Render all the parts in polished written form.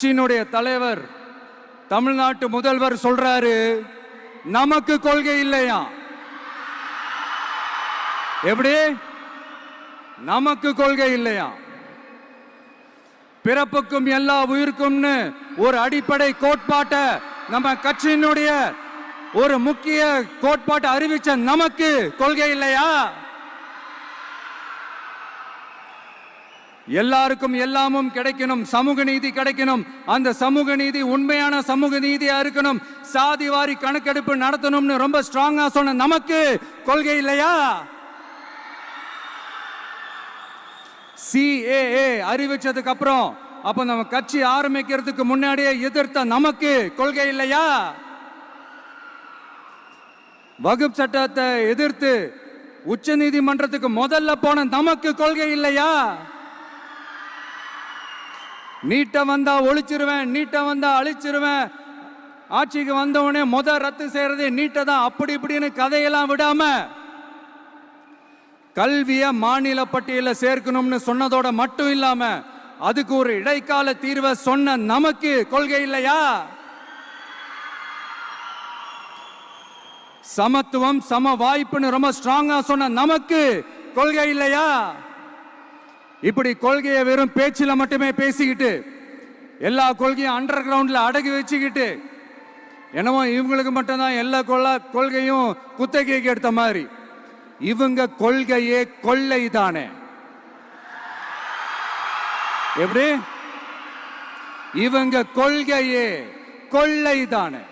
கட்சியினுடைய தலைவர் தமிழ்நாட்டு முதல்வர் சொல்றாரு, நமக்கு கொள்கை இல்லையா? எப்படி? நமக்கு கொள்கை இல்லையா? பிறப்புக்கும் எல்லா உயிருக்கும்னு ஒரு அடிப்படை கோட்பாட்டை நம்ம கட்சியினுடைய ஒரு முக்கிய கோட்பாட்டை அறிவிச்ச நமக்கு கொள்கை இல்லையா? எல்லாருக்கும் எல்லாமும் கிடைக்கணும், சமூக நீதி கிடைக்கணும், அந்த சமூக நீதி உண்மையான சமூக நீதியா இருக்கணும், சாதி வாரி கணக்கெடுப்பு நடத்தணும்னு ரொம்ப ஸ்ட்ராங்கா சொன்ன நமக்கு கொள்கை இல்லையா? CAA அறிவிச்சதுக்கு அப்புறம் அப்ப நம்ம கட்சி ஆரம்பிக்கிறதுக்கு முன்னாடியே எதிர்த்த நமக்கு கொள்கை இல்லையா? வகுப்பு சட்டத்தை எதிர்த்து உச்ச நீதிமன்றத்துக்கு முதல்ல போன நமக்கு கொள்கை இல்லையா? நீட்ட வந்தா ஒழிச்சிருவேன், நீட்ட வந்தா அழிச்சிருவேன், ஆட்சிக்கு வந்தவனே ரத்து செய்யறதே நீட்ட தான், அப்படி இப்படின்னு கதையெல்லாம் விடாம கல்விய மாநில பட்டியலில் சேர்க்கணும்னு சொன்னதோட மட்டும் இல்லாம அதுக்கு ஒரு இடைக்கால தீர்வை சொன்ன நமக்கு கொள்கை இல்லையா? சமத்துவம் சம வாய்ப்புன்னு ரொம்ப ஸ்ட்ராங்கா சொன்ன நமக்கு கொள்கை இல்லையா? இப்படி கொள்கையை வெறும் பேச்சில மட்டுமே பேசிக்கிட்டு எல்லா கொள்கையும் அண்டர் கிரவுண்ட்ல அடக்கி வச்சுக்கிட்டு என்னமோ இவங்களுக்கு மட்டும்தான் எல்லா கொள்கையும் குத்தகைக்கு எடுத்த மாதிரி, இவங்க கொள்கையே கொள்ளை தானே. எப்படி? இவங்க கொள்கையே கொள்ளை தானே.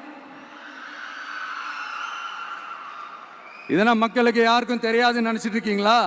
இதெல்லாம் மக்களுக்கு யாருக்கும் தெரியாதுன்னு நினைச்சிட்டு இருக்கீங்களா?